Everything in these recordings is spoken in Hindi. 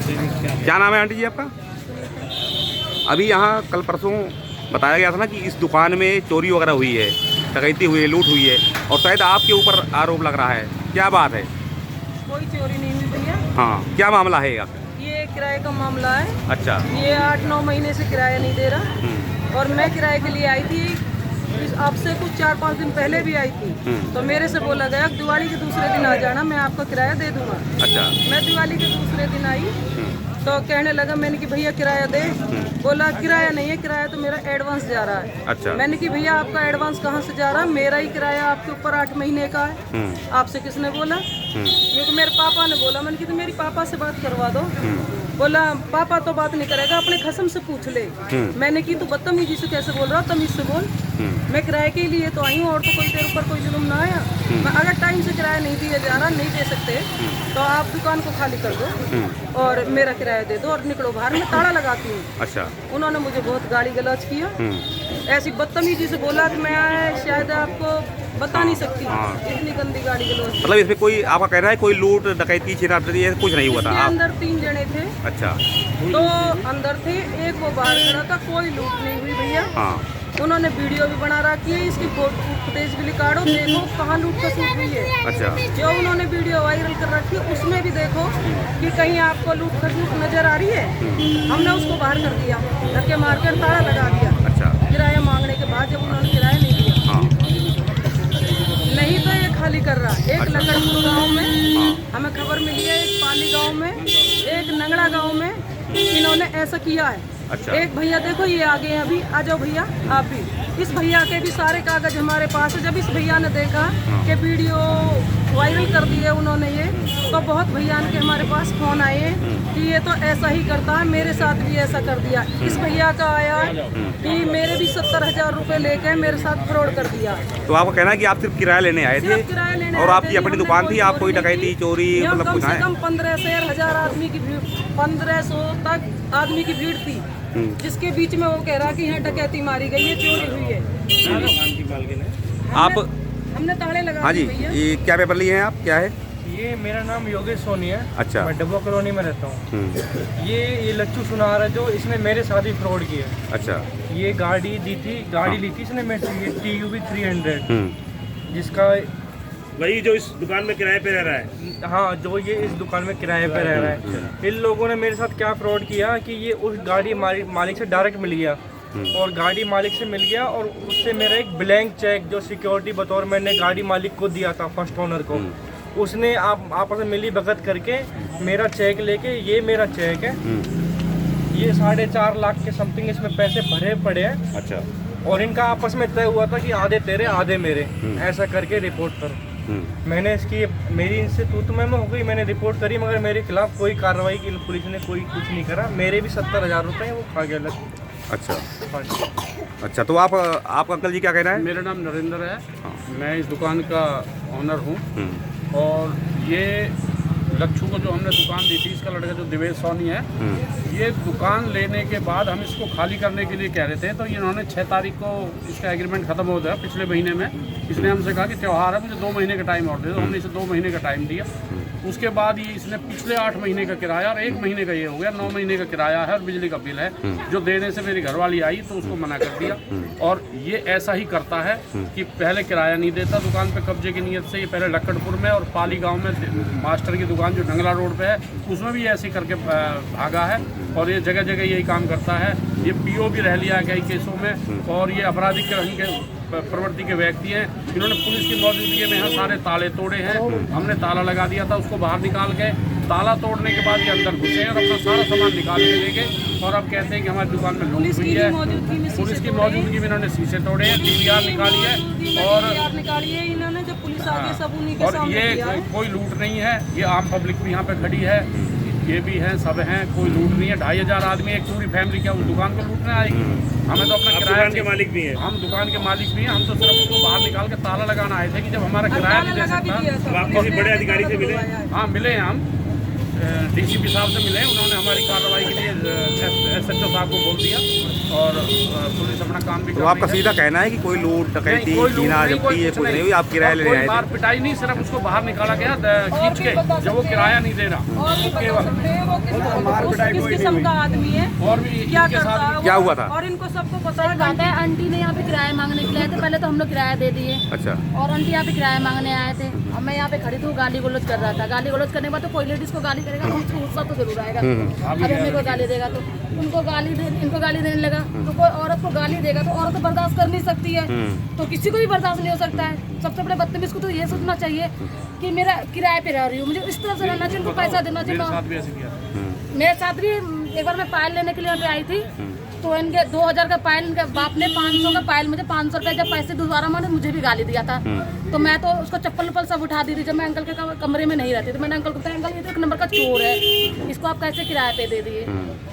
क्या नाम है आंटी जी आपका? अभी यहाँ कल परसों बताया गया था ना कि इस दुकान में चोरी वगैरह हुई है, डकैती हुई है, लूट हुई है, और शायद आपके ऊपर आरोप लग रहा है, क्या बात है? कोई चोरी नहीं हुई भैया। हाँ, क्या मामला है आपका? ये किराए का मामला है। अच्छा। ये 8-9 महीने से किराया नहीं दे रहा, और मैं किराए के लिए आई थी, आपसे कुछ 4-5 दिन पहले भी आई थी। तो मेरे से बोला गया दिवाली के दूसरे दिन आ जाना, मैं आपका किराया दे दूंगा। अच्छा। मैं दिवाली के दूसरे दिन आई तो कहने लगा, मैंने कि भैया किराया दे। बोला किराया नहीं है, किराया तो मेरा एडवांस जा रहा है। अच्छा। मैंने कि भैया आपका एडवांस कहाँ से जा रहा है, मेरा ही किराया आपके ऊपर 8 महीने का है। आपसे किसने बोला? क्योंकि मेरे पापा ने बोला। मैंने कि तो मेरी पापा से बात करवा दो। बोला पापा तो बात नहीं करेगा, अपने खसम से पूछ ले। मैंने की तू बदतमीजी से कैसे बोल रहा, तमीज से बोल। मैं किराए के लिए तो आई हूँ, और तो कोई तेरे ऊपर कोई जुल्म ना आया। मैं अगर टाइम से किराया नहीं दिया जा रहा, नहीं दे सकते, तो आप दुकान को खाली कर दो और मेरा किराया दे दो और निकलो बाहर, मैं ताला लगाती हूँ। अच्छा। उन्होंने मुझे बहुत गाली गलौज किया, ऐसी बदतमीजी से बोला कि मैं शायद आपको बता नहीं सकती। इतनी गंदी गाली गलौज। मतलब इसमें कोई आपका कहना है कोई लूट डकैती छीना-झपटी कुछ नहीं हुआ था? अंदर 3 जने थे। अच्छा। तो अंदर थे, एक वो बाहर खड़ा था, कोई लूट नहीं हुई भैया। हाँ। उन्होंने वीडियो भी बना रखी है, इसकी फुटेज भी निकालो, देखो कहाँ लूट का शूट हुई है। अच्छा। जो उन्होंने वीडियो वायरल कर रखी है उसमें भी देखो कि कहीं आपको लूट का शूट नजर आ रही है। हमने उसको बाहर कर दिया, धक्के मार कर ताला लगा दिया। अच्छा। किराया मांगने के बाद जब उन्होंने किराया नहीं दिया। हाँ। नहीं तो ये खाली कर रहा। एक लकड़पुर गाँव में हमें खबर मिली है, एक पाली गाँव में, एक नंगड़ा गाँव में इन्होंने ऐसा किया है। अच्छा। एक भैया देखो ये आगे हैं, अभी आ जाओ भैया आप भी। इस भैया के भी सारे कागज हमारे पास है। जब इस भैया ने देखा कि वीडियो वायरल कर दी है उन्होंने ये, तो बहुत भैया के हमारे पास फोन आए कि ये तो ऐसा ही करता है, मेरे साथ भी ऐसा कर दिया। इस भैया का आया कि मेरे भी 70,000 रुपए लेके मेरे साथ फ्रॉड कर दिया। तो आपको कहना है कि आप सिर्फ किराया लेने आए थे, किराया लेने और आपकी अपनी दुकान थी, आप कोई डकैती चोरी मतलब कुछ कम से है? कम 15 से 1000 आदमी की भीड़, 1500 तक आदमी की भीड़ थी, जिसके बीच में वो कह रहा कि यहाँ डकैती मारी गई है, चोरी हुई है। आप हमने ताले लगा हाँ जी, ये क्या पेपर लिए हैं आप, क्या है? ये मेरा नाम योगेश सोनी है। अच्छा। मैं डब्बा कॉलोनी में रहता हूँ। ये लच्छू सुनार है जो इसने मेरे साथ ही फ्रॉड किया। अच्छा। ये गाड़ी दी थी, गाड़ी ली थी इसने मेरे से, ये TUV 300, जिसका वही जो इस दुकान में किराए पे रह रहा है। हाँ, जो ये इस दुकान में किराए पे रह रहा है। इन लोगों ने मेरे साथ क्या फ्रॉड किया कि ये उस गाड़ी मालिक से डायरेक्ट मिल गया, और गाड़ी मालिक से मिल गया, और उससे मेरा एक ब्लैंक चेक जो सिक्योरिटी बतौर मैंने गाड़ी मालिक को दिया था, फर्स्ट ओनर को, उसने आपस में मिली भगत करके मेरा चेक लेके, ये मेरा चेक है, ये 4.5 लाख के समथिंग इसमें पैसे भरे पड़े हैं। अच्छा। और इनका आपस में तय हुआ था कि आधे तेरे आधे मेरे, ऐसा करके रिपोर्ट करो। मैंने इसकी, मेरी इनसे तू तो हो गई, मैंने रिपोर्ट करी, मगर मेरे खिलाफ कोई कार्रवाई की पुलिस ने कोई कुछ नहीं करा। मेरे भी 70,000 रुपये वो खा गया लग। अच्छा। अच्छा, तो आपका अंकल जी क्या कहना है? मेरा नाम नरेंद्र है। मैं इस दुकान का ऑनर हूँ, और ये लच्छू को जो हमने दुकान दी थी, इसका लड़का जो दिवेश सोनी है, ये दुकान लेने के बाद हम इसको खाली करने के लिए कह रहे थे, तो इन्होंने 6 तारीख को इसका एग्रीमेंट खत्म हो गया पिछले महीने में। इसने हमसे कहा कि त्यौहार है, मुझे 2 महीने का टाइम और दे दो। हमने इसे 2 महीने का टाइम दिया। उसके बाद ये इसने पिछले 8 महीने का किराया, और 1 महीने का ये हो गया, 9 महीने का किराया है, और बिजली का बिल है, जो देने से मेरी घरवाली आई तो उसको मना कर दिया। और ये ऐसा ही करता है कि पहले किराया नहीं देता दुकान पे कब्जे की नीयत से। ये पहले लक्कड़पुर में और पाली गांव में मास्टर की दुकान जो नंगला रोड पे है, उसमें भी ऐसे करके भागा है, और ये जगह जगह यही काम करता है। ये PO भी रह लिया है कई केसों में, और ये आपराधिक रंग के प्रवृत्ति के व्यक्ति हैं। इन्होंने पुलिस की मौजूदगी में यहाँ सारे ताले तोड़े हैं। हमने ताला लगा दिया था, उसको बाहर निकाल के, ताला तोड़ने के बाद ये अंदर घुसे और अपना सारा सामान निकाल के ले गए, और अब कहते हैं कि हमारी दुकान में लूट हुई है। पुलिस की मौजूदगी में इन्होंने शीशे तोड़े हैं, DVR निकाली है, और इन्होंने जब पुलिस आ गई सब उन्हीं के और सामने ये किया है। कोई लूट नहीं है। ये आम पब्लिक भी यहाँ पे खड़ी है, ये भी हैं, सब हैं, कोई लूट नहीं है। 2,500 आदमी, एक पूरी फैमिली क्या उस दुकान को लूटने आएगी? हमें तो अपना किराया, दुकान के मालिक भी हैं। हम दुकान के मालिक भी हैं। हम तो सिर्फ उसको बाहर निकाल के ताला लगाना आए थे कि जब हमारा किराया नहीं दे सकता। आप किसी बड़े अधिकारी से मिले? हाँ, मिले हैं हम, DCP साहब से मिले। उन्होंने हमारी कार्रवाई के लिए SHO साहब को बोल दिया और पुलिस अपना काम भी कर तो रही आपका है। सीधा कहना है कि कोई लूट डकैती नहीं, कोई लूट छीना नहीं, जब्ती ये कुछ नहीं हुई, आप किराया और लेने कोई आए मार थे? पिटाई नहीं, सिर्फ उसको बाहर निकाला गया खींच के, जब वो किराया नहीं दे रहा और भी बता सकते हैं वो किस किस्म का आदमी है, और भी क्या इनके करता साथ है वो, क्या हुआ था? और इनको सबको पता है। बात है, आंटी ने यहाँ पे किराया मांगने के लिए आए थे। पहले तो हम लोग किराया दे दिए अच्छा। और आंटी यहाँ पे किराया मांगने आए थे और मैं यहाँ पे खड़ी थी, गाली गलौज कर रहा था। गाली गलौज करने के बाद तो कोई लेडीज को गाली करेगा तो उसको गुस्सा तो जरूर आएगा। अगर मेरे को गाली देगा तो इनको गाली देने लगा, तो कोई औरत को गाली देगा तो औरत तो बर्दाश्त कर नहीं सकती है, तो किसी को भी बर्दाश्त नहीं हो सकता है। सबसे बड़े बदतमीज को तो ये सोचना चाहिए कि मेरा किराए पे रह रही हूँ, मुझे इस तरह से रहना चाहिए, उनको पैसा देना मेरे चाहिए। साथ भी ऐसे किया। मेरे साथ भी एक बार मैं पायल लेने के लिए यहाँ पे आई थी, तो इनके 2000 का पायल, इनके बाप ने 500 का पायल, मुझे 500 रुपये जब पैसे दोबारा मांगे मुझे भी गाली दिया था। तो मैं तो उसको चप्पल उप्पल सब उठा दी थी जब मैं अंकल के कमरे में नहीं रहती। तो मैंने अंकल को बताया, अंकल ये तो एक नंबर का चोर है, इसको आप कैसे किराए पे दे दिए।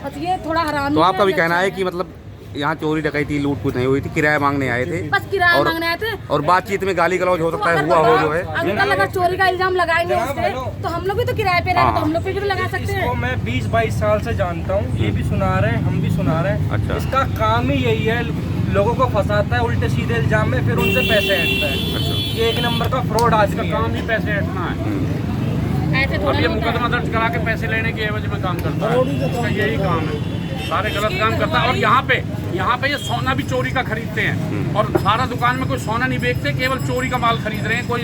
बस ये थोड़ा हरामी तो आपका भी है, कहना है अच्छा कि मतलब यहाँ चोरी डकैती लूट कुछ नहीं हुई थी, किराया मांगने आए थे बस किराया और- मांगने आए थे। और बातचीत में गाली गलौज हो तो सकता है, अगर हुआ हो जो है। अंकल अगर चोरी का इल्जाम लगाएंगे उस पे, तो हम लोग भी तो किराए पे रहेंगे, तो हम लोग पे भी तो लगा सकते इसको हैं। मैं 20-22 साल से जानता हूँ, ये भी सुना रहे हैं, हम भी सुना रहे हैं। अच्छा। इसका काम ही यही है, लोगों को फंसाता है उल्टे सीधे इल्जाम में, फिर उनसे पैसे ऐंठता है। अच्छा। ये एक नंबर का फ्रॉड इसका आदमी है। काम ही पैसे हटना है। ऐसे अब थोड़ा ये होता है। मुकदमा दर्ज करा के पैसे लेने के एवज में काम करता है, इसका यही काम है, सारे गलत काम करता है। और यहाँ पे ये सोना भी चोरी का खरीदते हैं और सारा दुकान में कोई सोना नहीं बेचते, केवल चोरी का माल खरीद रहे हैं। कोई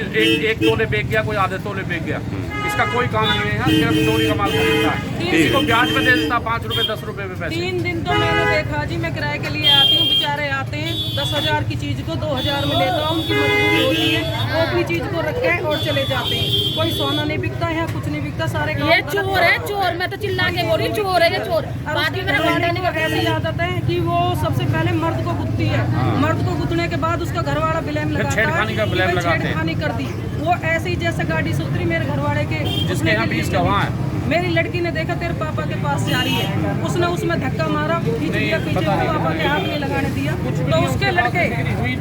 एक तोले बेच गया, कोई आधे तोले बेच गया, इसका कोई काम नहीं है, यहाँ सिर्फ चोरी का माल खरीदता है। किसी को ब्याज पे दे देता है 5 रुपए 10 रुपए में पैसे। 3 दिन तो मैंने देखा जी, मैं किराए के लिए आती हूँ, बेचारे आते हैं 10,000 की चीज को 2,000 में लेता हूँ, उनकी मजबूरी होती है, वो अपनी चीज को रखते हैं और चले जाते हैं। कोई सोना नहीं बिकता है, कुछ नहीं बिकता, सारे काम ये गलत चोर है, चोर। मैं तो चिल्ला के बोल रही हूँ, चोर है ये चोर। और बाद उसकी में मेरा घरवाले घंटा नहीं को ऐसी आदत है कि वो सबसे पहले मर्द को गुथती है, मर्द को गुथने के बाद उसका घरवाला ब्लेम लगाता है, छेड़खानी का कि ब्लेम भाई लगाते हैं। छेड़खानी कर दी। वो ऐसे ही जैसे गाड़ी से उतरी मेरे घरवाले के जिसके यहाँ 20 गवाह है। मेरी लड़की ने देखा तेरे पापा के पास जा रही है, उसने उसमें धक्का मारा, खींच दिया पीछे, पापा के हाथ नहीं लगाने दिया। तो उसके लड़के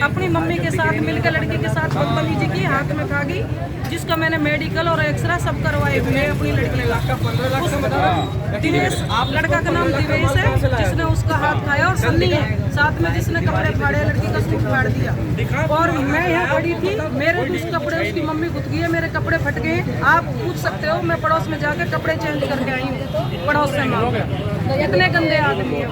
अपनी मम्मी के साथ मिलकर लड़की के साथ बदतमीजी की, हाथ में खा गई, जिसका मैंने मेडिकल और एक्सरे सब करवाए हुए हैं अपनी लड़की का। दिवेश, लड़का का नाम दिवेश है, जिसने उसका हाथ खाया, और सन्नी है साथ में जिसने कपड़े फाड़े, लड़की का सूट फाड़ दिया। और मैं यहाँ खड़ी थी, मेरे कुछ कपड़े उसकी मम्मी गुथ गई है, मेरे कपड़े फट गए। आप पूछ सकते हो, मैं पड़ोस में जाके कपड़े चेंज करके आई हूँ, पड़ोस से मांग। इतने गंदे आदमी है।